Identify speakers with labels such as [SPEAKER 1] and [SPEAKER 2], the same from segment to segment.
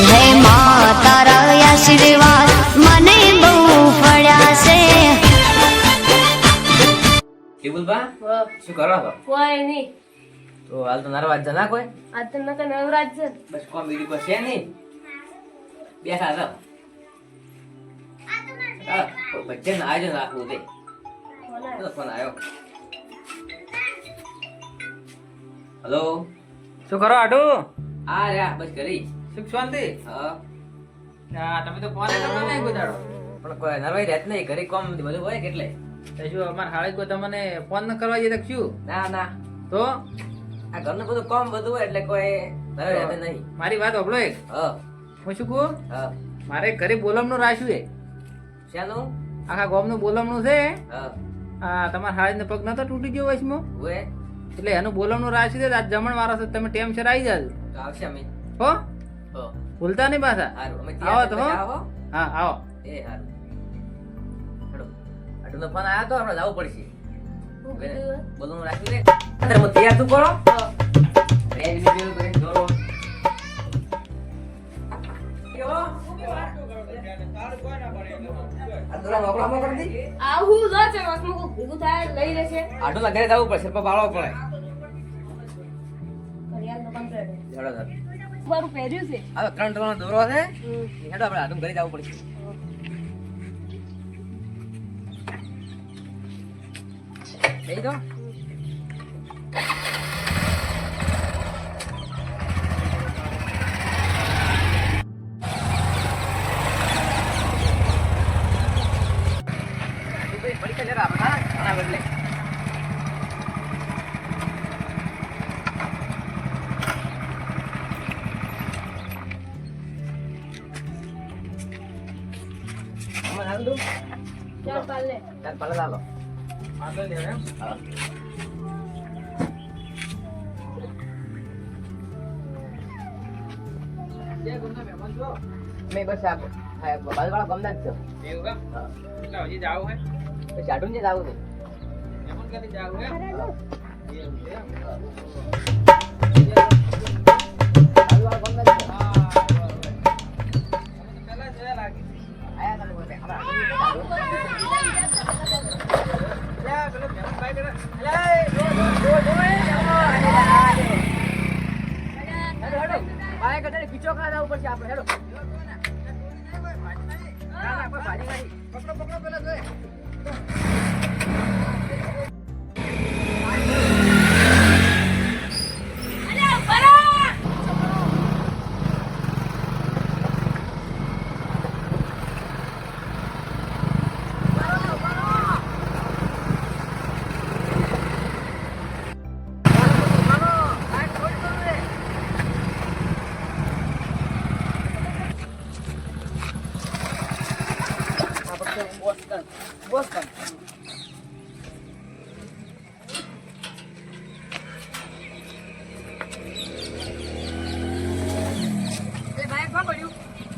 [SPEAKER 1] હે માં તારા આશીર્વાદ મને બહુ ફળ્યા છે.
[SPEAKER 2] કેબુલબા
[SPEAKER 3] હા.
[SPEAKER 2] શું કરો છો?
[SPEAKER 3] કોઈ નહીં.
[SPEAKER 2] તો હાલ તો નરવા જના કોઈ
[SPEAKER 3] આજ તો નકર નવરાજ છે.
[SPEAKER 2] બસ કોમ બીજું કોઈ છે નહીં. બેઠા રહો. ભજન આયોજન રાખવું દે. ફોન આવ્યો. હેલો
[SPEAKER 4] શું કરો આટુ?
[SPEAKER 2] આ રહ્યા બસ કરી.
[SPEAKER 4] સુખ શાંતિ?
[SPEAKER 2] હા
[SPEAKER 4] હા, તમે તો ફોન કરવા નહીં ગુજારો.
[SPEAKER 2] પણ કોઈ નરવાઈ રહેત નહીં. ઘરે કોમ બધું હોય કેટલે.
[SPEAKER 4] તો શું અમાર હાળે કોઈ તમને ફોન ન કરવા જઈએ તો શું?
[SPEAKER 2] ના ના
[SPEAKER 4] તો
[SPEAKER 2] આ ઘરનું બધું કોમ બધું હોય એટલે કોઈ નરવાઈ રહેત નહીં.
[SPEAKER 4] મારી વાત સાંભળો એક.
[SPEAKER 2] હા
[SPEAKER 4] હું શું કહું?
[SPEAKER 2] હા
[SPEAKER 4] મારે ઘરે બોલમનું રાખ્યું છે.
[SPEAKER 2] શાનું?
[SPEAKER 4] આખા ગામનું બોલમનું છે.
[SPEAKER 2] હા
[SPEAKER 4] આ તમારા હાળીનો પગ નતો તૂટી ગયો વચમાં?
[SPEAKER 2] હોય
[SPEAKER 4] એટલે એનું બોલમનું રાખ્યું છે. આજ જમણ વાળો છે, તમે ટેમ સર આવી જાજો.
[SPEAKER 2] તો આવશે અમે.
[SPEAKER 4] હો,
[SPEAKER 2] હો
[SPEAKER 4] ભૂલતા નહીં પાછા.
[SPEAKER 2] હારું અમે
[SPEAKER 4] આવો તો હો.
[SPEAKER 2] ત્યાં આવો.
[SPEAKER 4] હા આવો.
[SPEAKER 2] એ હારું. હેડો. આટલો ફોન આવ્યો તો આપણે જવું પડશે.
[SPEAKER 3] હું કીધું?
[SPEAKER 2] બોલવાનું રાખ્યું રે. અત્યારે હું તૈયાર તું કરો.
[SPEAKER 3] હા.
[SPEAKER 2] રેજ ની બેલ કરીને દોરો. આ દોરા વાપરો આમાં કરી દે.
[SPEAKER 3] આવું જ છે. વાસમાં કોઈ ભેગું થાય લઈ લેશે.
[SPEAKER 2] આટલો લગાડે જવું પડશે પણ પાળવો પડે.
[SPEAKER 3] ઘડિયાળ તો complete છે.
[SPEAKER 2] હેડો સર.
[SPEAKER 3] મારું પહેર્યું છે.
[SPEAKER 2] આ 3 ટકાનો દોરો છે.
[SPEAKER 3] હમ.
[SPEAKER 2] હેડો આપણે આટલું ઘરે જવું પડશે. થઈ તો પડી જરા આપણા આના બદલે આમાં નામ દો
[SPEAKER 3] ચાલ પાલે.
[SPEAKER 2] તાર પાલા લાલો
[SPEAKER 4] આગળ લેવો એમ?
[SPEAKER 2] હા
[SPEAKER 4] જે ગમના મહેમાન છો?
[SPEAKER 2] મેં બસ આ બાજુવાળા ગામના જ છો.
[SPEAKER 4] એવું કામ?
[SPEAKER 2] હા
[SPEAKER 4] એટલે હજી જાવું હે?
[SPEAKER 2] પછી આટલું જ જવું છે.
[SPEAKER 4] મહેમાન ક્યાંથી જાવું હે? એવું છે એમ?
[SPEAKER 2] બાજુવાળા ગામના જ છો.
[SPEAKER 4] હા, બરાબર. તમે તો પહેલા જોયા લાગે.
[SPEAKER 2] આયા તમે બોલે. આપણા
[SPEAKER 4] લ્યા, પેલો મહેમાન ભાઈ કરે.
[SPEAKER 2] બાય કદાચ પીછો ખા જવું પડશે આપણે. હેડો ના ના કોઈ ભાજી નહીં.
[SPEAKER 4] પકડો પકડો પેલા જોઈ.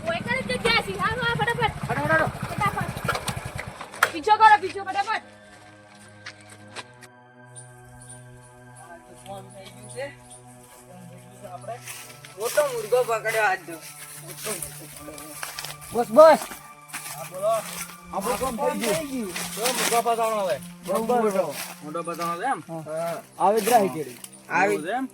[SPEAKER 3] કોઈ કરે તે ક્યાં છે? હાલો આ ફટાફટ. ફટાફટ. પીછો કરો પીછો ફટાફટ.
[SPEAKER 2] મોટો મુર્ગો પકડ્યો આજ તો. બસ બસ
[SPEAKER 4] આપણું કામ થઈ ગયું. તો મુર્ગો પતાવવાનો હવે. મોટો પતાવવાનો છે એમ?
[SPEAKER 2] આવે જ રહી કેડી
[SPEAKER 4] આવી છે એમ?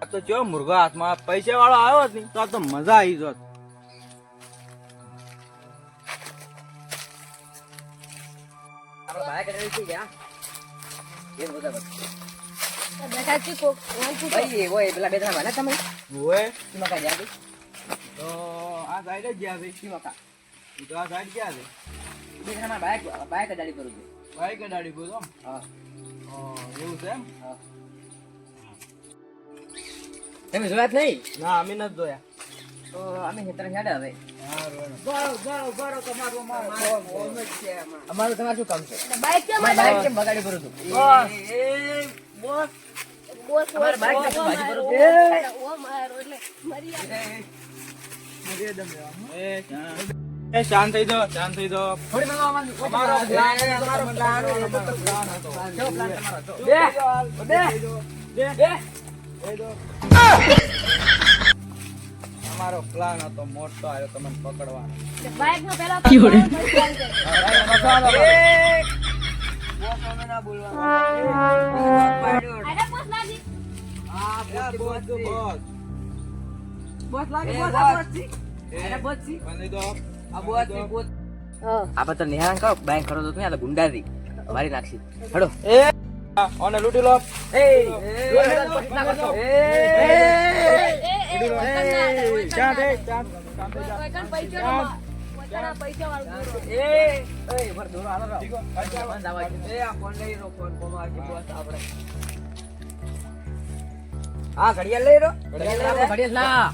[SPEAKER 4] આ તો જો મુર્ગો હાથમાં પૈસા વાળો આવ્યો જ નહીં તો આ તો મજા આવી જોત.
[SPEAKER 2] આપણા ભાઈ કદાચ થઈ ગયા. એ બધા બસ.
[SPEAKER 3] બેઠા છે કોક. ઓન પૂછો.
[SPEAKER 2] ભાઈ ઓય પેલા બે જણા ભાના તમે
[SPEAKER 4] ઓય
[SPEAKER 2] સીમા કા જાગે
[SPEAKER 4] તો આ સાઈડ જ ગયા છે.
[SPEAKER 2] સીમા કા
[SPEAKER 4] ઈ તો આ સાઈડ ગયા છે.
[SPEAKER 2] બે જણા બાઈક ગાડી કરું છું.
[SPEAKER 4] બાઈક ગાડી બોલો આમ.
[SPEAKER 2] હા
[SPEAKER 4] એવું છે એમ?
[SPEAKER 2] હા તમે જોયા જ નહીં?
[SPEAKER 4] ના અમે નથી જોયા.
[SPEAKER 2] તો અમે હેતર હેડે હવે. અમારું તમારે શું કામ છે?
[SPEAKER 3] બાઈક કેમ
[SPEAKER 2] મારે બાઈક કેમ બગાડી કરું છું?
[SPEAKER 3] બોસ
[SPEAKER 2] અમારે બાઈક ને કેમ બાજી કરું છું?
[SPEAKER 3] ઓ મારો એટલે મરી
[SPEAKER 4] એ એ શાંત થઈ જાઓ, શાંત થઈ જાઓ.
[SPEAKER 2] થોડી મને અમારો
[SPEAKER 4] અમારો
[SPEAKER 2] plan
[SPEAKER 4] હતો.
[SPEAKER 2] કેવો plan તમારો?
[SPEAKER 4] અમારો પ્લાન હતો મોટો આવ્યો તમને પકડવાનો.
[SPEAKER 3] બાઈક નો પેલા
[SPEAKER 2] આપડે તો નિહાળ કહો બેંક ખરો તો નહીં ગુંડાથી મારી નાખી હડો
[SPEAKER 4] ઓને લૂંટી લો.
[SPEAKER 2] હા ઘડિયાળ લઈ રહ્યો ઘડિયાળ ના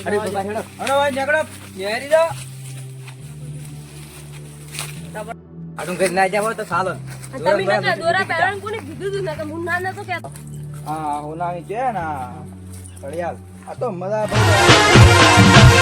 [SPEAKER 4] હડો ભાઈ ઝઘડો.
[SPEAKER 2] નેરી દો આડું કરી ના જાવ તો ચાલો
[SPEAKER 3] તમે દોરા પહેરવાનું કોને કીધું તું ને કે મુન્ના ને તો કહેતો
[SPEAKER 4] હા હોનાની છે ને ઘડિયાળ. આ તો મજા ભાઈ